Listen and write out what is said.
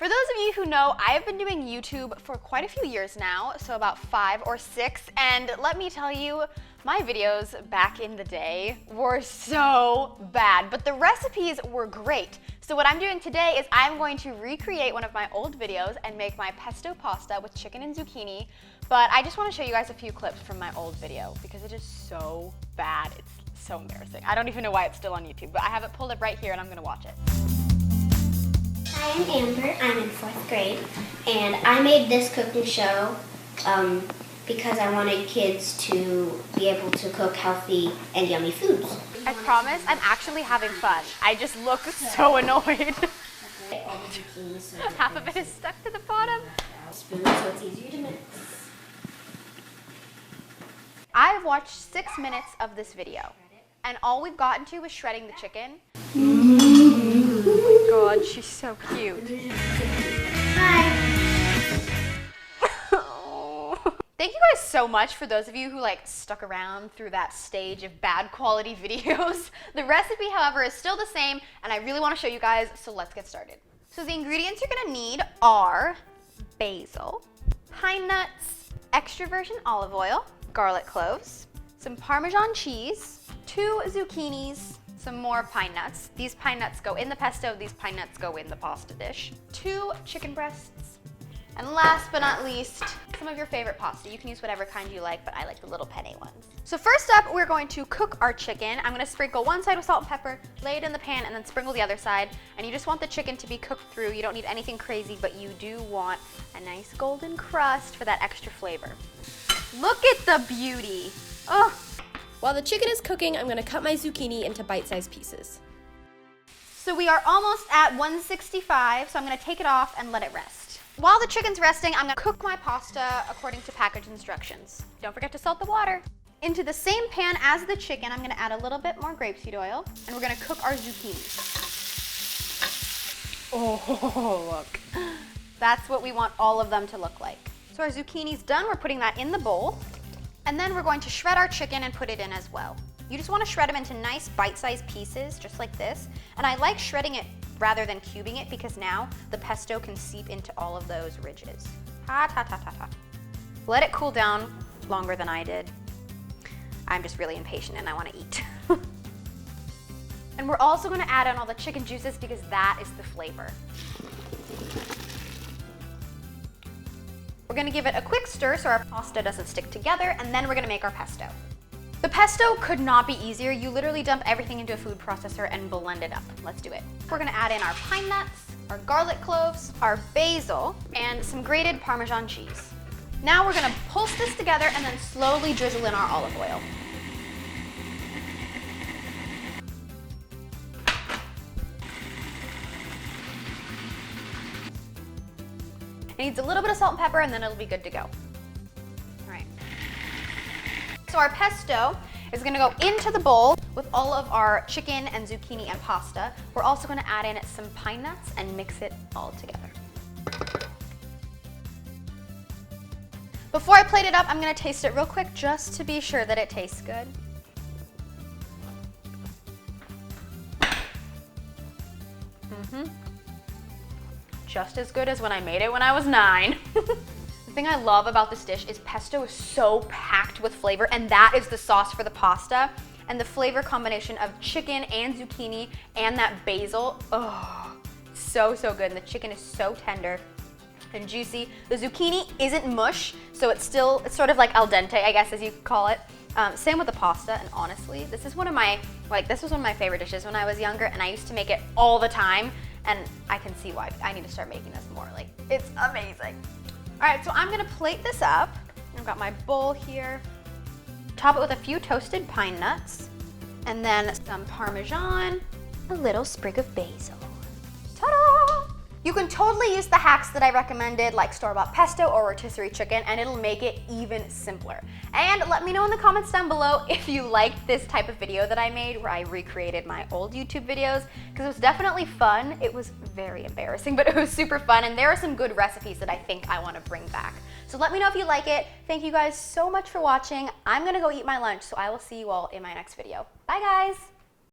For those of you who know, I have been doing YouTube for quite a few years now, so about 5 or 6, and let me tell you, my videos back in the day were so bad, but the recipes were great. So what I'm doing today is I'm going to recreate one of my old videos and make my pesto pasta with chicken and zucchini, but I just want to show you guys a few clips from my old video because it is so bad. It's so embarrassing. I don't even know why it's still on YouTube, but I have it pulled up right here and I'm going to watch it. Hi, I'm Amber. I'm in 4th grade, and I made this cooking show because I wanted kids to be able to cook healthy and yummy foods. I promise I'm actually having fun. I just look so annoyed. Half of it is stuck to the bottom. Spoon so it's easier to mix. I've watched 6 minutes of this video, and all we've gotten to is shredding the chicken. Oh my god, she's so cute. Hi. Thank you guys so much for those of you who stuck around through that stage of bad quality videos. The recipe, however, is still the same, and I really want to show you guys, so let's get started. So the ingredients you're going to need are basil, pine nuts, extra virgin olive oil, garlic cloves, some Parmesan cheese, 2 zucchinis, some more pine nuts. These pine nuts go in the pesto, these pine nuts go in the pasta dish, 2 chicken breasts, and last but not least, some of your favorite pasta. You can use whatever kind you like, but I like the little penne ones. So first up, we're going to cook our chicken. I'm gonna sprinkle one side with salt and pepper, lay it in the pan, and then sprinkle the other side. And you just want the chicken to be cooked through. You don't need anything crazy, but you do want a nice golden crust for that extra flavor. Look at the beauty. Oh. While the chicken is cooking, I'm gonna cut my zucchini into bite-sized pieces. So we are almost at 165, so I'm gonna take it off and let it rest. While the chicken's resting, I'm gonna cook my pasta according to package instructions. Don't forget to salt the water. Into the same pan as the chicken, I'm gonna add a little bit more grapeseed oil, and we're gonna cook our zucchini. Oh, look. That's what we want all of them to look like. So our zucchini's done, we're putting that in the bowl, and then we're going to shred our chicken and put it in as well. You just wanna shred them into nice bite-sized pieces, just like this, and I like shredding it rather than cubing it because now the pesto can seep into all of those ridges. Ta ta ta ta ta. Let it cool down longer than I did. I'm just really impatient and I want to eat. And we're also going to add in all the chicken juices because that is the flavor. We're going to give it a quick stir so our pasta doesn't stick together, and then we're going to make our pesto. The pesto could not be easier. You literally dump everything into a food processor and blend it up. Let's do it. We're gonna add in our pine nuts, our garlic cloves, our basil, and some grated Parmesan cheese. Now we're gonna pulse this together and then slowly drizzle in our olive oil. It needs a little bit of salt and pepper and then it'll be good to go. So our pesto is gonna go into the bowl with all of our chicken and zucchini and pasta. We're also gonna add in some pine nuts and mix it all together. Before I plate it up, I'm gonna taste it real quick just to be sure that it tastes good. Just as good as when I made it when I was 9. The thing I love about this dish is pesto is so packed with flavor, and that is the sauce for the pasta. And the flavor combination of chicken and zucchini and that basil, oh, so good. And the chicken is so tender and juicy. The zucchini isn't mush, so it's sort of like al dente, I guess, as you call it. Same with the pasta, and honestly, this was one of my favorite dishes when I was younger, and I used to make it all the time, and I can see why. I need to start making this more. It's amazing. All right, so I'm gonna plate this up. I've got my bowl here. Top it with a few toasted pine nuts, and then some Parmesan, a little sprig of basil. Ta-da! You can totally use the hacks that I recommended, like store-bought pesto or rotisserie chicken, and it'll make it even simpler. And let me know in the comments down below if you liked this type of video that I made where I recreated my old YouTube videos, because it was definitely fun. It was very embarrassing, but it was super fun, and there are some good recipes that I think I want to bring back. So let me know if you like it. Thank you guys so much for watching. I'm gonna go eat my lunch, so I will see you all in my next video. Bye guys!